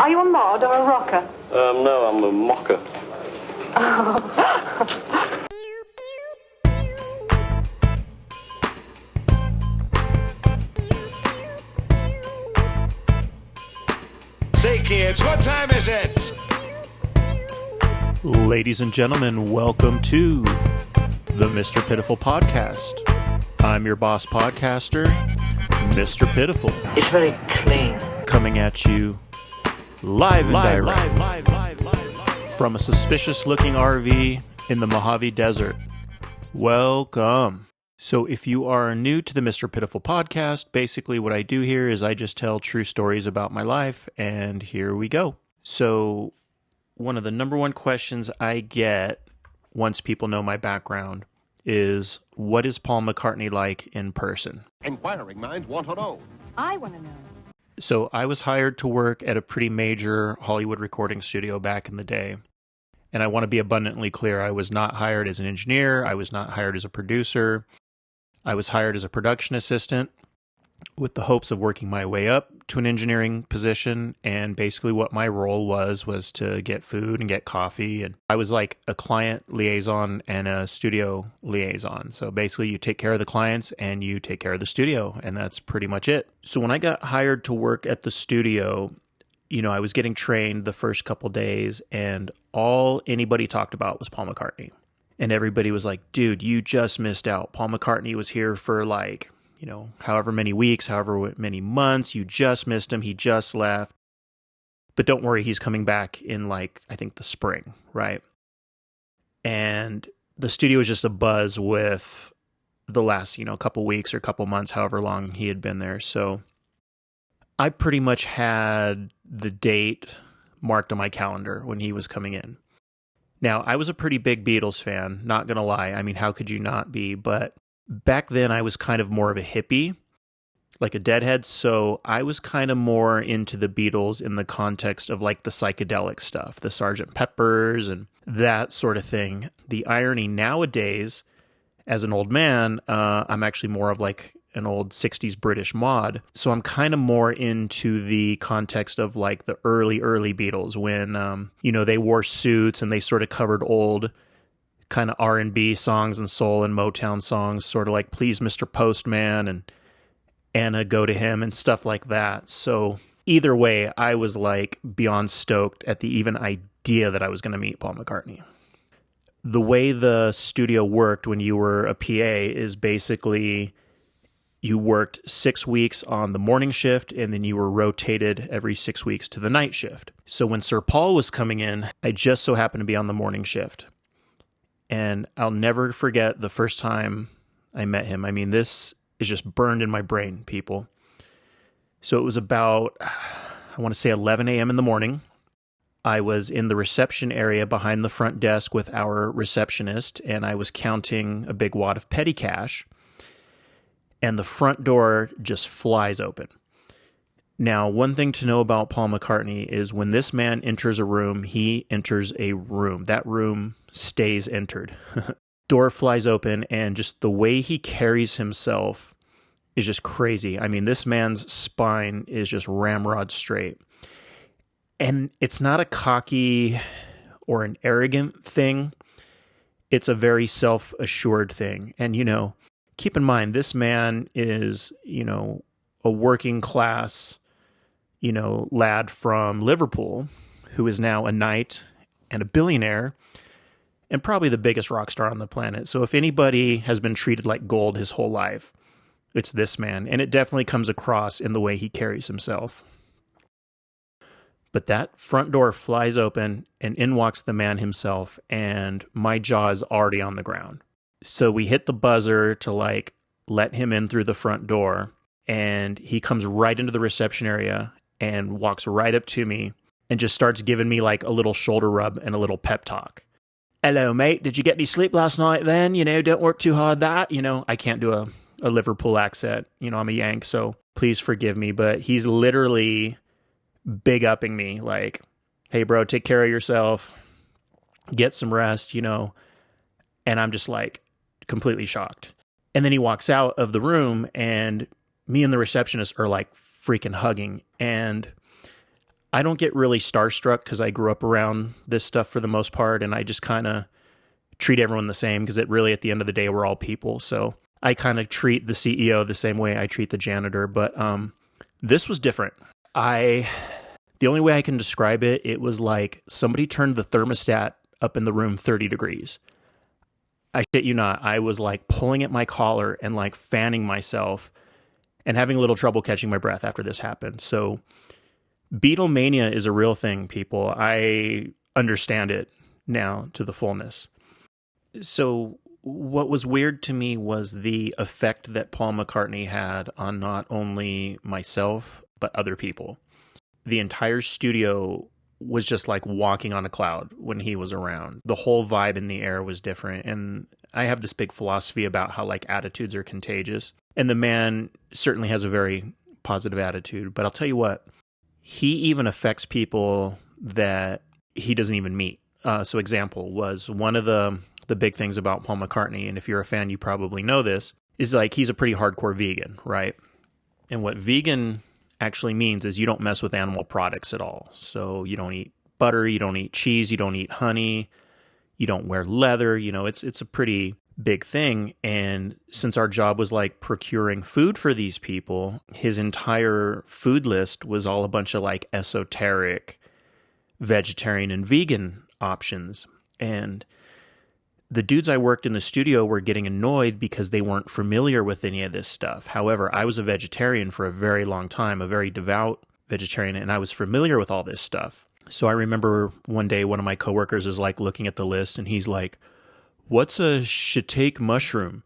Are you a mod or a rocker? No, I'm a mocker. Oh. Say, kids, what time is it? Ladies and gentlemen, welcome to the Mr. Pitiful podcast. I'm your boss podcaster, Mr. Pitiful. It's very clean. Coming at you live and direct from a suspicious-looking RV in the Mojave Desert. Welcome. So if you are new to the Mr. Pitiful podcast, basically what I do here is I just tell true stories about my life, and here we go. So one of the number one questions I get once people know my background is, what is Paul McCartney like in person? Inquiring minds want to know. I want to know. So I was hired to work at a pretty major Hollywood recording studio back in the day. And I want to be abundantly clear, I was not hired as an engineer. I was not hired as a producer. I was hired as a production assistant with the hopes of working my way up to an engineering position. And basically what my role was to get food and get coffee. And I was like a client liaison and a studio liaison. So basically you take care of the clients and you take care of the studio. And that's pretty much it. So when I got hired to work at the studio, I was getting trained the first couple days and all anybody talked about was Paul McCartney. And everybody was like, dude, you just missed out. Paul McCartney was here for however many weeks, however many months. You just missed him. He just left. But don't worry, he's coming back in I think the spring, right? And the studio was just abuzz with the last, couple weeks or couple months, however long he had been there. So I pretty much had the date marked on my calendar when he was coming in. Now, I was a pretty big Beatles fan, not going to lie. I mean, how could you not be? But back then, I was kind of more of a hippie, like a deadhead. So I was kind of more into the Beatles in the context of the psychedelic stuff, the Sgt. Peppers and that sort of thing. The irony nowadays, as an old man, I'm actually more of an old 60s British mod. So I'm kind of more into the context of the early Beatles when, they wore suits and they sort of covered old kind of R&B songs and soul and Motown songs, sort of like Please Mr. Postman and Anna Go to Him and stuff like that. So either way, I was beyond stoked at the even idea that I was going to meet Paul McCartney. The way the studio worked when you were a PA is basically you worked 6 weeks on the morning shift, and then you were rotated every 6 weeks to the night shift. So when Sir Paul was coming in, I just so happened to be on the morning shift. And I'll never forget the first time I met him. I mean, this is just burned in my brain, people. So it was about, I want to say 11 a.m. in the morning. I was in the reception area behind the front desk with our receptionist, and I was counting a big wad of petty cash. And the front door just flies open. Now, one thing to know about Paul McCartney is when this man enters a room, he enters a room. That room stays entered. Door flies open, and just the way he carries himself is just crazy. I mean, this man's spine is just ramrod straight. And it's not a cocky or an arrogant thing. It's a very self-assured thing. And, keep in mind, this man is, a working class, lad from Liverpool who is now a knight and a billionaire and probably the biggest rock star on the planet. So if anybody has been treated like gold his whole life, it's this man. And it definitely comes across in the way he carries himself. But that front door flies open and in walks the man himself, and my jaw is already on the ground. So we hit the buzzer to let him in through the front door, and he comes right into the reception area and walks right up to me and just starts giving me a little shoulder rub and a little pep talk. Hello, mate. Did you get any sleep last night then? Don't work too hard that. I can't do a Liverpool accent. I'm a Yank, so please forgive me. But he's literally big upping me hey, bro, take care of yourself. Get some rest, And I'm just completely shocked. And then he walks out of the room, and me and the receptionist are freaking hugging. And I don't get really starstruck because I grew up around this stuff for the most part, and I just kind of treat everyone the same because it really, at the end of the day, we're all people. So I kind of treat the CEO the same way I treat the janitor, but this was different. The only way I can describe it, it was like somebody turned the thermostat up in the room 30 degrees. I shit you not, I was like pulling at my collar and like fanning myself and having a little trouble catching my breath after this happened. So Beatlemania is a real thing, people. I understand it now to the fullness. So what was weird to me was the effect that Paul McCartney had on not only myself, but other people. The entire studio was just like walking on a cloud when he was around. The whole vibe in the air was different. And I have this big philosophy about how like attitudes are contagious. And the man certainly has a very positive attitude. But I'll tell you what, he even affects people that he doesn't even meet. So example was one of the big things about Paul McCartney, and if you're a fan, you probably know this, is like he's a pretty hardcore vegan, right? And what vegan actually means is you don't mess with animal products at all. So you don't eat butter, you don't eat cheese, you don't eat honey, you don't wear leather. You know, it's a pretty big thing. And since our job was like procuring food for these people, his entire food list was all a bunch of like esoteric vegetarian and vegan options. And the dudes I worked in the studio were getting annoyed because they weren't familiar with any of this stuff. However, I was a vegetarian for a very long time, a very devout vegetarian, and I was familiar with all this stuff. So I remember one day one of my coworkers is like looking at the list and he's like, "What's a shiitake mushroom?"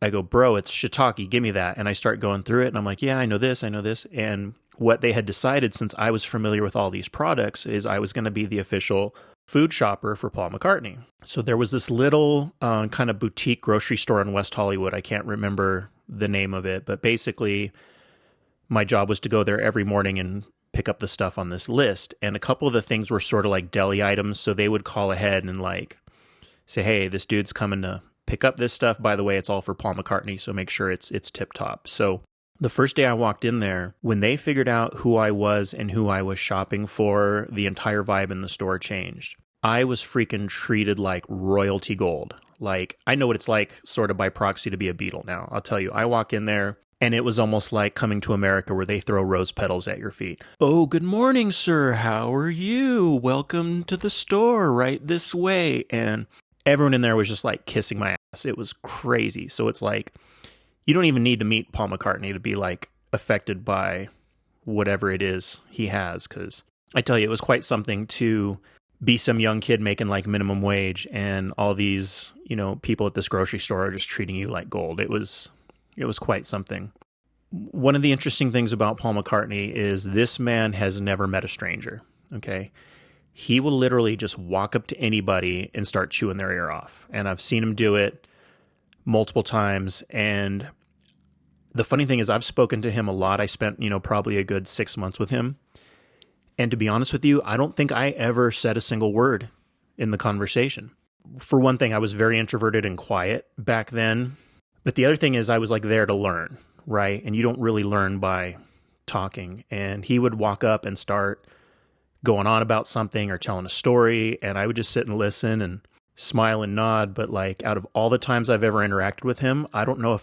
I go, "Bro, it's shiitake, give me that." And I start going through it and I'm like, "Yeah, I know this. And what they had decided, since I was familiar with all these products, is I was going to be the official food shopper for Paul McCartney. So there was this little kind of boutique grocery store in West Hollywood. I can't remember the name of it, but basically my job was to go there every morning and pick up the stuff on this list. And a couple of the things were sort of like deli items. So they would call ahead and like say, "Hey, this dude's coming to pick up this stuff. By the way, it's all for Paul McCartney, so make sure it's tip top." So the first day I walked in there, when they figured out who I was and who I was shopping for, the entire vibe in the store changed. I was freaking treated like royalty gold. Like, I know what it's like sort of by proxy to be a Beatle now. I'll tell you, I walk in there and it was almost like Coming to America where they throw rose petals at your feet. "Oh, good morning, sir. How are you? Welcome to the store, right this way." And everyone in there was just like kissing my ass. It was crazy. So it's like, you don't even need to meet Paul McCartney to be like affected by whatever it is he has. Because I tell you, it was quite something to be some young kid making like minimum wage and all these, you know, people at this grocery store are just treating you like gold. It was quite something. One of the interesting things about Paul McCartney is this man has never met a stranger. Okay. He will literally just walk up to anybody and start chewing their ear off. And I've seen him do it multiple times. And the funny thing is I've spoken to him a lot. I spent, probably a good 6 months with him. And to be honest with you, I don't think I ever said a single word in the conversation. For one thing, I was very introverted and quiet back then. But the other thing is I was like there to learn, right? And you don't really learn by talking. And he would walk up and start going on about something or telling a story. And I would just sit and listen and smile and nod. But like out of all the times I've ever interacted with him, I don't know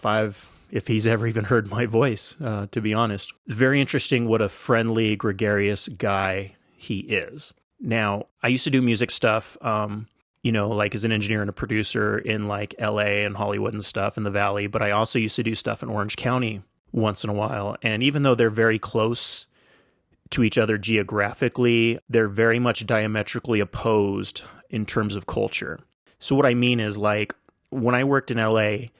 if he's ever even heard my voice, to be honest. It's very interesting what a friendly, gregarious guy he is. Now, I used to do music stuff, like as an engineer and a producer in like LA and Hollywood and stuff in the Valley, but I also used to do stuff in Orange County once in a while. And even though they're very close to each other geographically, they're very much diametrically opposed in terms of culture. So what I mean is like when I worked in LA,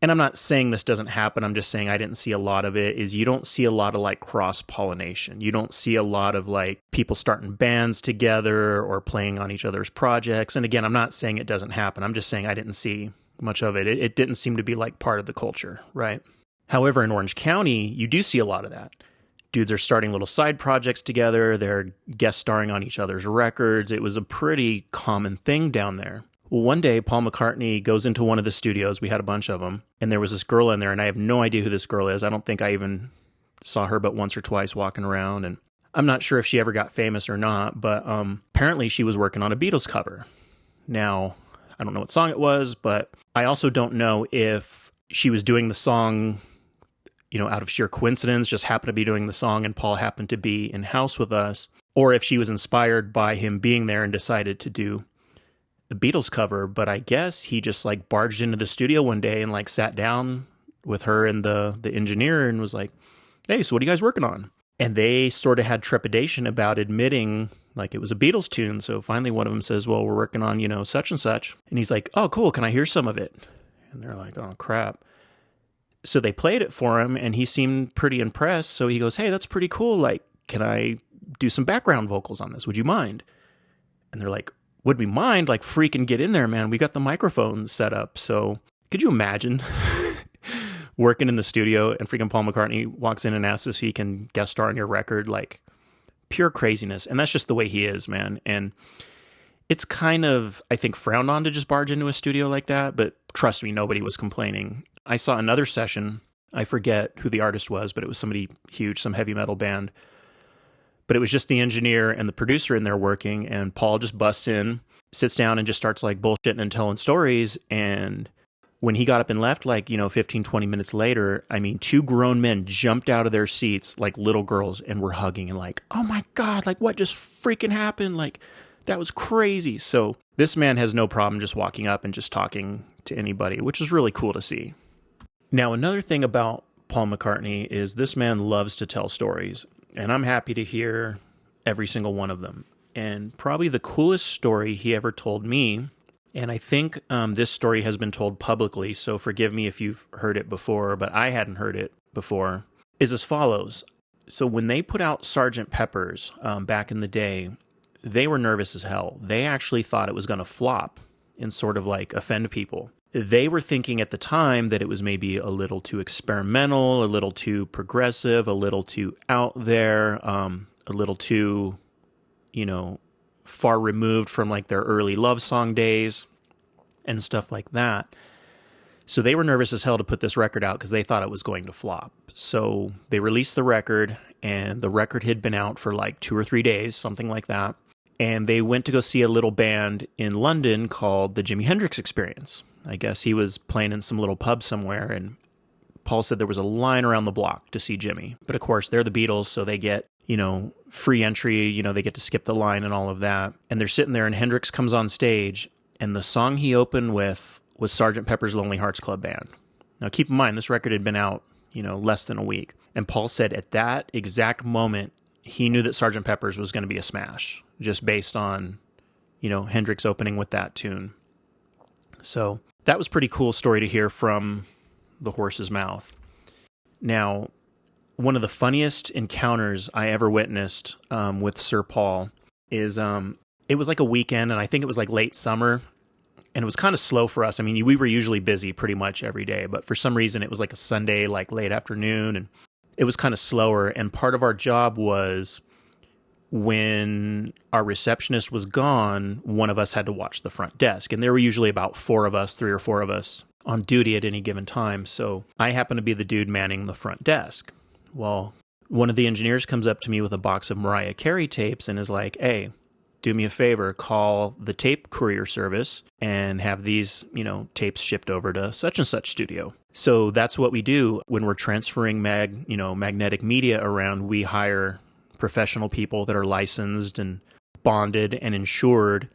and I'm not saying this doesn't happen, I'm just saying I didn't see a lot of it, is you don't see a lot of like cross-pollination. You don't see a lot of like people starting bands together or playing on each other's projects. And again, I'm not saying it doesn't happen. I'm just saying I didn't see much of it. It didn't seem to be like part of the culture, right? However, in Orange County, you do see a lot of that. Dudes are starting little side projects together. They're guest starring on each other's records. It was a pretty common thing down there. Well, one day, Paul McCartney goes into one of the studios. We had a bunch of them. And there was this girl in there, and I have no idea who this girl is. I don't think I even saw her but once or twice walking around. And I'm not sure if she ever got famous or not, but apparently she was working on a Beatles cover. Now, I don't know what song it was, but I also don't know if she was doing the song, out of sheer coincidence, just happened to be doing the song and Paul happened to be in house with us, or if she was inspired by him being there and decided to do the Beatles cover. But I guess he just like barged into the studio one day and like sat down with her and the engineer and was like, hey, so what are you guys working on? And they sort of had trepidation about admitting like it was a Beatles tune. So finally one of them says, well, we're working on, such and such. And he's like, oh, cool. Can I hear some of it? And they're like, oh, crap. So they played it for him and he seemed pretty impressed. So he goes, hey, that's pretty cool. Like, can I do some background vocals on this? Would you mind? And they're like, would we mind? Like, freaking get in there, man. We got the microphones set up. So could you imagine working in the studio and freaking Paul McCartney walks in and asks if he can guest star on your record? Like, pure craziness. And that's just the way he is, man. And it's kind of, I think, frowned on to just barge into a studio like that. But trust me, nobody was complaining. I saw another session. I forget who the artist was, but it was somebody huge, some heavy metal band. But it was just the engineer and the producer in there working. And Paul just busts in, sits down and just starts like bullshitting and telling stories. And when he got up and left, like, 15, 20 minutes later, I mean, two grown men jumped out of their seats like little girls and were hugging and like, oh my God, like what just freaking happened? Like, that was crazy. So this man has no problem just walking up and just talking to anybody, which is really cool to see. Now, another thing about Paul McCartney is this man loves to tell stories, and I'm happy to hear every single one of them. And probably the coolest story he ever told me, and I think this story has been told publicly, so forgive me if you've heard it before, but I hadn't heard it before, is as follows. So when they put out Sgt. Pepper's back in the day, they were nervous as hell. They actually thought it was going to flop and sort of like offend people. They were thinking at the time that it was maybe a little too experimental, a little too progressive, a little too out there, a little too, far removed from like their early love song days and stuff like that. So they were nervous as hell to put this record out because they thought it was going to flop. So they released the record, and the record had been out for like 2 or 3 days, something like that. And they went to go see a little band in London called the Jimi Hendrix Experience. I guess he was playing in some little pub somewhere, and Paul said there was a line around the block to see Jimmy. But of course, they're the Beatles, so they get, free entry, they get to skip the line and all of that. And they're sitting there, and Hendrix comes on stage, and the song he opened with was Sgt. Pepper's Lonely Hearts Club Band. Now, keep in mind, this record had been out, less than a week. And Paul said at that exact moment, he knew that Sgt. Pepper's was going to be a smash, just based on, Hendrix opening with that tune. So that was a pretty cool story to hear from the horse's mouth. Now, one of the funniest encounters I ever witnessed with Sir Paul is it was like a weekend, and I think it was like late summer, and it was kind of slow for us. I mean, we were usually busy pretty much every day, but for some reason it was like a Sunday, like late afternoon, and it was kind of slower. And part of our job was when our receptionist was gone, one of us had to watch the front desk. And there were usually about 3 or 4 of us on duty at any given time. So I happened to be the dude manning the front desk. Well, one of the engineers comes up to me with a box of Mariah Carey tapes and is like, hey, do me a favor, call the tape courier service and have these, tapes shipped over to such and such studio. So that's what we do when we're transferring magnetic media around. We hire professional people that are licensed and bonded and insured,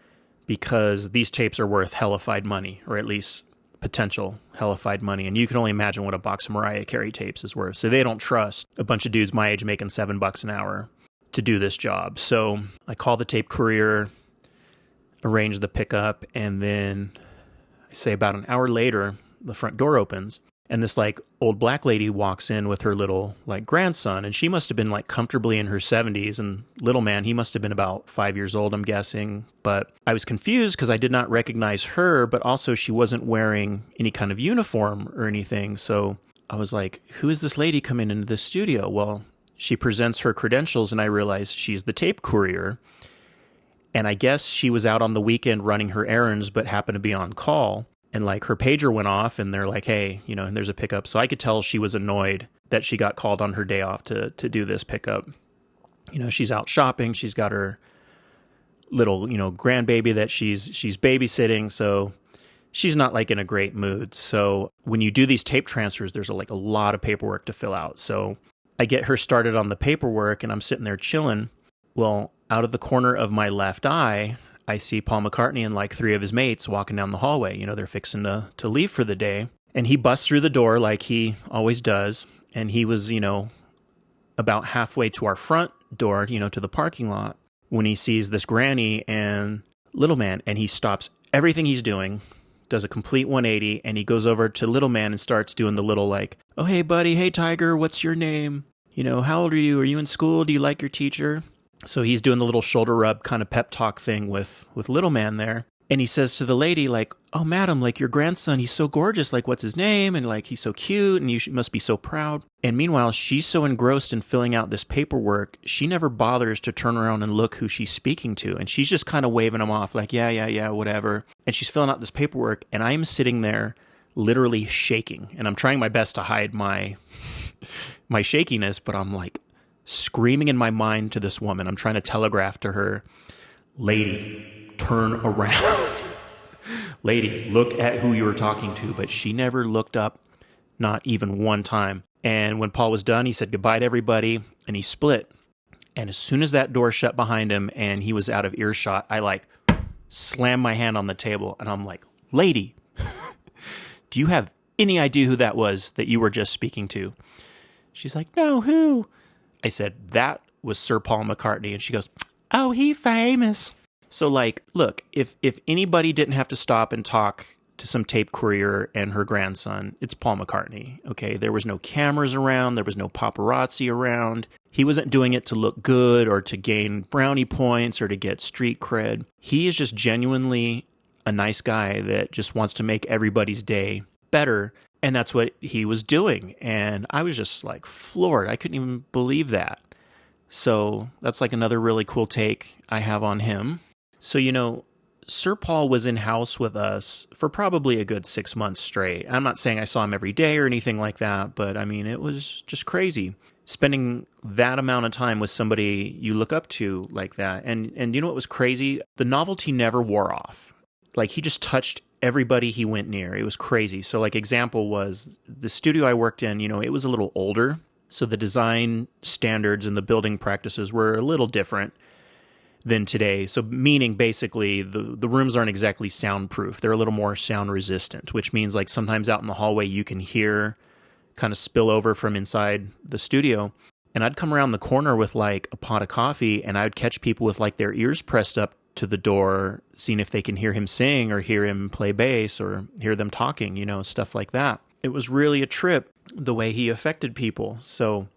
because these tapes are worth hellified money, or at least potential hellified money. And you can only imagine what a box of Mariah Carey tapes is worth. So they don't trust a bunch of dudes my age making $7 an hour to do this job. So I call the tape courier, arrange the pickup, and then I say about an hour later, the front door opens, and this like old black lady walks in with her little like grandson, and she must have been like comfortably in her 70s, and little man, he must have been about 5 years old, I'm guessing. But I was confused because I did not recognize her, but also she wasn't wearing any kind of uniform or anything. So I was like, who is this lady coming into the studio? Well, she presents her credentials, and I realize she's the tape courier. And I guess she was out on the weekend running her errands, but happened to be on call. And like her pager went off, and they're like, hey, and there's a pickup. So I could tell she was annoyed that she got called on her day off to do this pickup. She's out shopping. She's got her little, grandbaby that she's babysitting. So she's not like in a great mood. So when you do these tape transfers, there's a lot of paperwork to fill out. So I get her started on the paperwork and I'm sitting there chilling. Well, out of the corner of my left eye, I see Paul McCartney and like 3 of his mates walking down the hallway. They're fixing to leave for the day. And he busts through the door like he always does. And he was, about halfway to our front door, to the parking lot, when he sees this granny and little man. And he stops everything he's doing, does a complete 180, and he goes over to little man and starts doing the little like, oh, hey, buddy, hey, Tiger, what's your name? How old are you? Are you in school? Do you like your teacher? So he's doing the little shoulder rub kind of pep talk thing with little man there. And he says to the lady, like, oh, madam, like your grandson, he's so gorgeous. Like, what's his name? And like, he's so cute and must be so proud. And meanwhile, she's so engrossed in filling out this paperwork, she never bothers to turn around and look who she's speaking to. And she's just kind of waving him off like, yeah, whatever. And she's filling out this paperwork. And I'm sitting there literally shaking. And I'm trying my best to hide my shakiness, but I'm like screaming in my mind to this woman. I'm trying to telegraph to her, lady, turn around. Lady, look at who you were talking to. But she never looked up, not even one time. And when Paul was done, he said goodbye to everybody and he split. And as soon as that door shut behind him and he was out of earshot, I like slammed my hand on the table and I'm like, lady, do you have any idea who that was that you were just speaking to? She's like, no, who? I said, that was Sir Paul McCartney. And she goes, oh, he famous. So like, look, if anybody didn't have to stop and talk to some tape courier and her grandson, it's Paul McCartney, okay? There was no cameras around. There was no paparazzi around. He wasn't doing it to look good or to gain brownie points or to get street cred. He is just genuinely a nice guy that just wants to make everybody's day better. And that's what he was doing. And I was just like floored. I couldn't even believe that. So that's like another really cool take I have on him. So, Sir Paul was in-house with us for probably a good 6 months straight. I'm not saying I saw him every day or anything like that, but I mean, it was just crazy. Spending that amount of time with somebody you look up to like that. And you know what was crazy? The novelty never wore off. Like, he just touched everybody he went near. It was crazy. So, like, example was the studio I worked in, it was a little older. So the design standards and the building practices were a little different than today. So meaning basically the rooms aren't exactly soundproof. They're a little more sound resistant, which means like sometimes out in the hallway you can hear kind of spill over from inside the studio. And I'd come around the corner with like a pot of coffee and I would catch people with like their ears pressed up to the door, seeing if they can hear him sing or hear him play bass or hear them talking, stuff like that. It was really a trip the way he affected people. So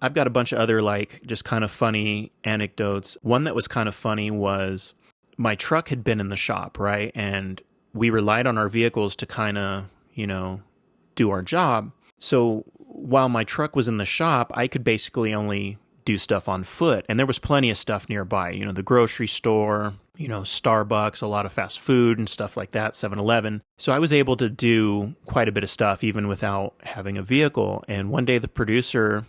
I've got a bunch of other like just kind of funny anecdotes. One that was kind of funny was my truck had been in the shop, right? And we relied on our vehicles to kind of, do our job. So while my truck was in the shop, I could basically only do stuff on foot. And there was plenty of stuff nearby, the grocery store, Starbucks, a lot of fast food and stuff like that, 7-Eleven. So I was able to do quite a bit of stuff even without having a vehicle. And one day the producer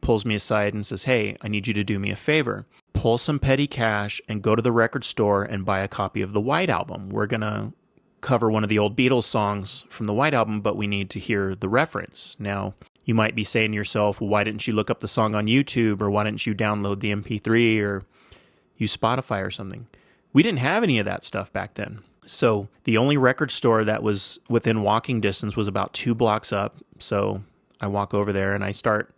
pulls me aside and says, hey, I need you to do me a favor. Pull some petty cash and go to the record store and buy a copy of the White Album. We're going to cover one of the old Beatles songs from the White Album, but we need to hear the reference. Now, you might be saying to yourself, well, why didn't you look up the song on YouTube, or why didn't you download the MP3 or use Spotify or something? We didn't have any of that stuff back then. So the only record store that was within walking distance was about 2 blocks up. So I walk over there and I start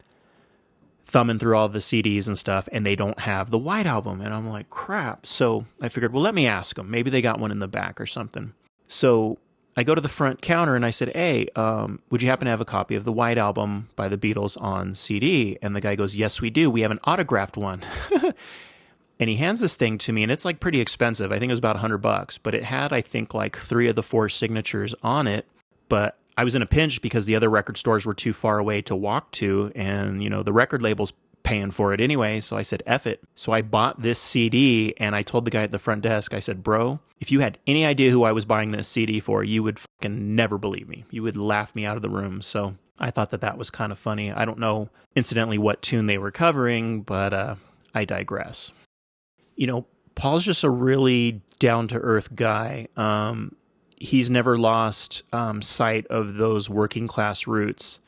thumbing through all the CDs and stuff, and they don't have the White Album. And I'm like, crap. So I figured, well, let me ask them. Maybe they got one in the back or something. So I go to the front counter and I said, hey, would you happen to have a copy of the White Album by the Beatles on CD? And the guy goes, yes, we do. We have an autographed one. And he hands this thing to me, and it's like pretty expensive. I think it was about $100, but it had, I think, like 3 of the 4 signatures on it. But I was in a pinch because the other record stores were too far away to walk to, and, the record label's paying for it anyway, so I said, F it. So I bought this CD, and I told the guy at the front desk, I said, bro, if you had any idea who I was buying this CD for, you would fucking never believe me. You would laugh me out of the room. So I thought that was kind of funny. I don't know, incidentally, what tune they were covering, but I digress. Paul's just a really down-to-earth guy. He's never lost sight of those working class roots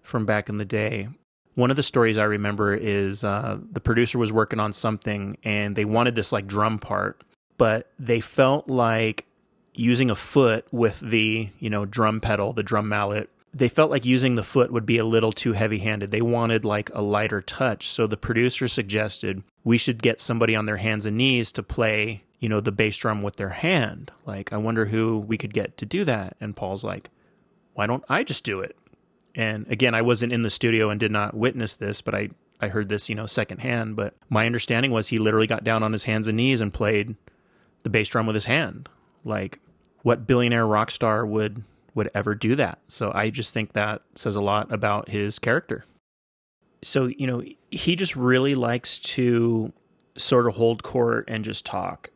from back in the day. One of the stories I remember is the producer was working on something and they wanted this like drum part, but they felt like using a foot with the, drum pedal, the drum mallet, they felt like using the foot would be a little too heavy-handed. They wanted like a lighter touch. So the producer suggested we should get somebody on their hands and knees to play, the bass drum with their hand. Like, I wonder who we could get to do that. And Paul's like, why don't I just do it? And again, I wasn't in the studio and did not witness this, but I heard this, secondhand. But my understanding was he literally got down on his hands and knees and played the bass drum with his hand. Like, what billionaire rock star would ever do that? So I just think that says a lot about his character. So, he just really likes to sort of hold court and just talk.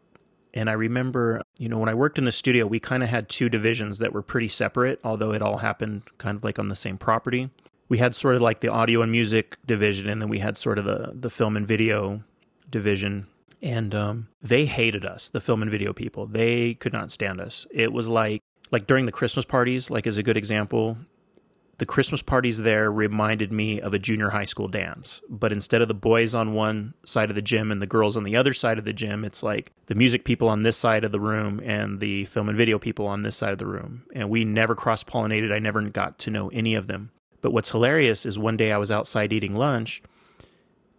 And I remember, when I worked in the studio, we kind of had two divisions that were pretty separate, although it all happened kind of like on the same property. We had sort of like the audio and music division, and then we had sort of the film and video division. And they hated us, the film and video people. They could not stand us. It was like during the Christmas parties, like as a good example, the Christmas parties there reminded me of a junior high school dance. But instead of the boys on one side of the gym and the girls on the other side of the gym, it's like the music people on this side of the room and the film and video people on this side of the room. And we never cross-pollinated. I never got to know any of them. But what's hilarious is one day I was outside eating lunch,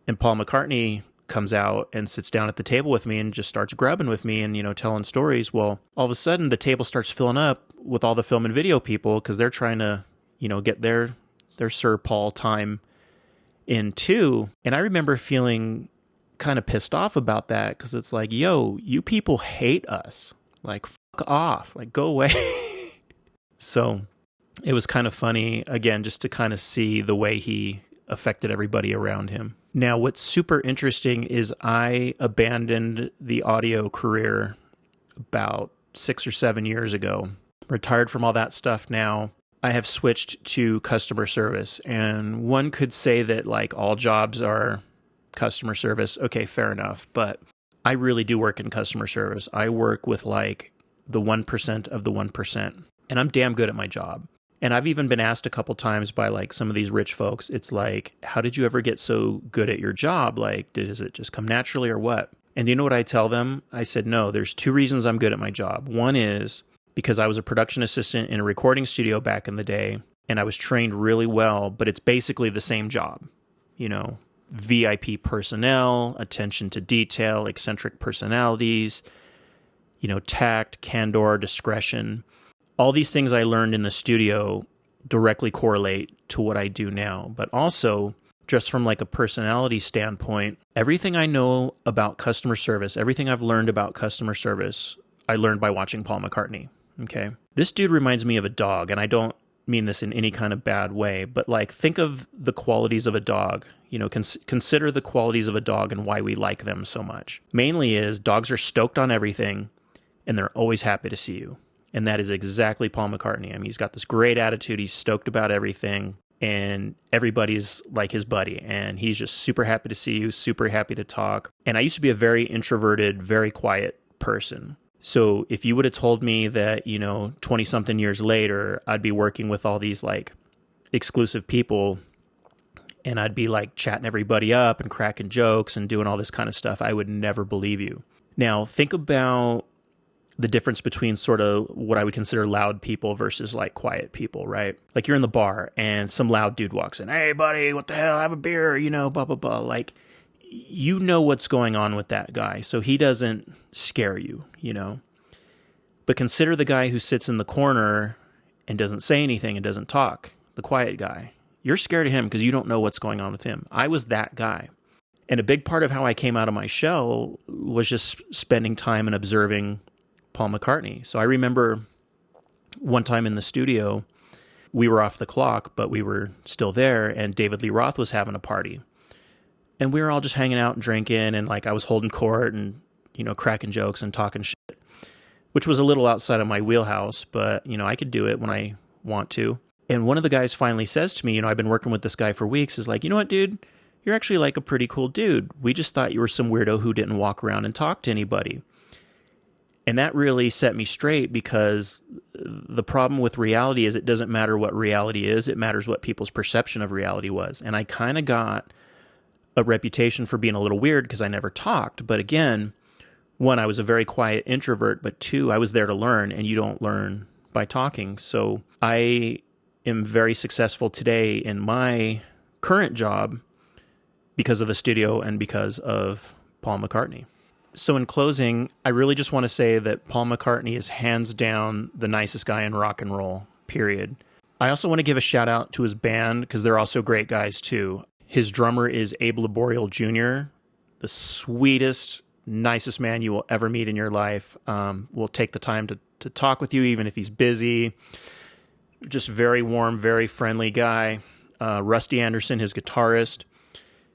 and Paul McCartney comes out and sits down at the table with me and just starts grubbing with me and, telling stories. Well, all of a sudden the table starts filling up with all the film and video people because they're trying to, get their Sir Paul time in too. And I remember feeling kind of pissed off about that because it's like, yo, you people hate us. Like, fuck off. Like, go away. So it was kind of funny, again, just to kind of see the way he affected everybody around him. Now, what's super interesting is I abandoned the audio career about 6 or 7 years ago. Retired from all that stuff now. I have switched to customer service. And one could say that like all jobs are customer service. Okay, fair enough. But I really do work in customer service. I work with like the 1% of the 1%. And I'm damn good at my job. And I've even been asked a couple times by like some of these rich folks, it's like, how did you ever get so good at your job? Like, does it just come naturally or what? And you know what I tell them? I said, no, there's 2 reasons I'm good at my job. One is because I was a production assistant in a recording studio back in the day, and I was trained really well, but it's basically the same job. VIP personnel, attention to detail, eccentric personalities, tact, candor, discretion. All these things I learned in the studio directly correlate to what I do now. But also, just from like a personality standpoint, everything I know about customer service, everything I've learned about customer service, I learned by watching Paul McCartney. Okay. This dude reminds me of a dog, and I don't mean this in any kind of bad way, but like think of the qualities of a dog. Consider the qualities of a dog and why we like them so much. Mainly is dogs are stoked on everything, and they're always happy to see you. And that is exactly Paul McCartney. I mean, he's got this great attitude. He's stoked about everything, and everybody's like his buddy. And he's just super happy to see you, super happy to talk. And I used to be a very introverted, very quiet person. So if you would have told me that, 20-something years later, I'd be working with all these like exclusive people and I'd be like chatting everybody up and cracking jokes and doing all this kind of stuff, I would never believe you. Now, think about the difference between sort of what I would consider loud people versus like quiet people, right? Like you're in the bar and some loud dude walks in. Hey, buddy, what the hell? Have a beer, blah, blah, blah. Like, what's going on with that guy. So he doesn't scare you, But consider the guy who sits in the corner and doesn't say anything and doesn't talk, the quiet guy. You're scared of him because you don't know what's going on with him. I was that guy. And a big part of how I came out of my shell was just spending time and observing Paul McCartney. So I remember one time in the studio, we were off the clock, but we were still there, and David Lee Roth was having a party. And we were all just hanging out and drinking, and like I was holding court and, cracking jokes and talking shit, which was a little outside of my wheelhouse, but, I could do it when I want to. And one of the guys finally says to me, I've been working with this guy for weeks, is like, you know what, dude? you're actually like a pretty cool dude. We just thought you were some weirdo who didn't walk around and talk to anybody. And that really set me straight, because the problem with reality is it doesn't matter what reality is. It matters what people's perception of reality was. And I kind of got a reputation for being a little weird because I never talked. But again, one, I was a very quiet introvert, but two, I was there to learn, and you don't learn by talking. So I am very successful today in my current job because of the studio and because of Paul McCartney. So in closing, I really just want to say that Paul McCartney is hands down the nicest guy in rock and roll, period. I also want to give a shout out to his band, because they're also great guys too. His drummer is Abe Laboriel Jr., the sweetest, nicest man you will ever meet in your life. Will take the time to talk with you, even if he's busy. Just very warm, very friendly guy. Rusty Anderson, his guitarist.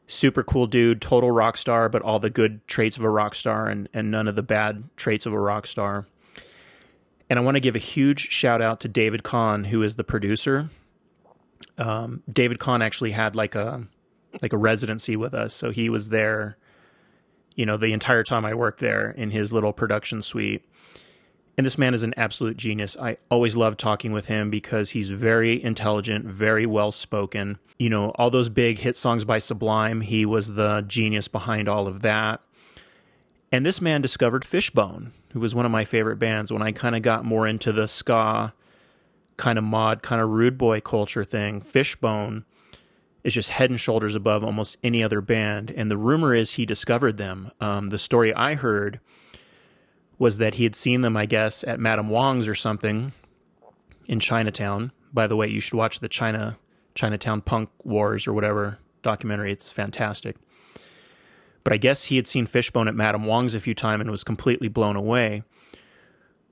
Super cool dude, total rock star, but all the good traits of a rock star and none of the bad traits of a rock star. And I want to give a huge shout out to David Kahn, who is the producer. David Kahn actually had like a residency with us, so he was there, the entire time I worked there in his little production suite. And this man is an absolute genius. I always love talking with him because he's very intelligent, very well-spoken. All those big hit songs by Sublime, he was the genius behind all of that. And this man discovered Fishbone, who was one of my favorite bands when I kind of got more into the ska, kind of mod, kind of rude boy culture thing. Fishbone is just head and shoulders above almost any other band. And the rumor is he discovered them. The story I heard was that he had seen them, I guess, at Madame Wong's or something in Chinatown. By the way, you should watch the Chinatown Punk Wars or whatever documentary. It's fantastic. But I guess he had seen Fishbone at Madame Wong's a few times and was completely blown away.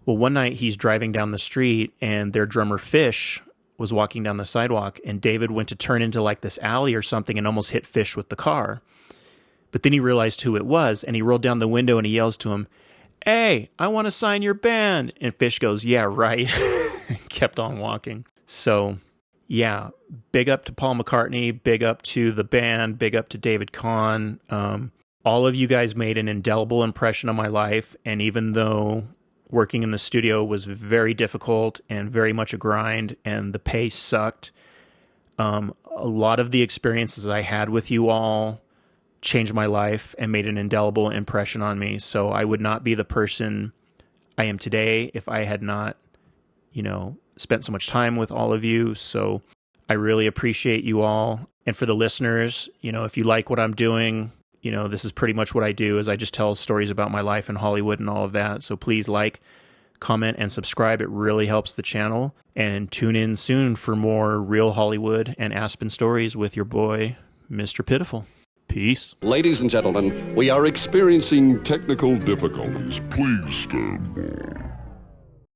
Well, one night he's driving down the street and their drummer Fish was walking down the sidewalk, and David went to turn into like this alley or something and almost hit Fish with the car. But then he realized who it was, and he rolled down the window and he yells to him, "Hey, I want to sign your band." And Fish goes, "Yeah, right." Kept on walking. So, yeah, big up to Paul McCartney, big up to the band, big up to David Kahn. All of you guys made an indelible impression on my life, and even though working in the studio was very difficult and very much a grind, and the pay sucked, a lot of the experiences I had with you all changed my life and made an indelible impression on me. So I would not be the person I am today if I had not, spent so much time with all of you. So I really appreciate you all. And for the listeners, if you like what I'm doing, this is pretty much what I do, is I just tell stories about my life in Hollywood and all of that. So please like, comment, and subscribe. It really helps the channel. And tune in soon for more real Hollywood and Aspen stories with your boy, Mr. Pitiful. Peace. Ladies and gentlemen, we are experiencing technical difficulties. Please stand by.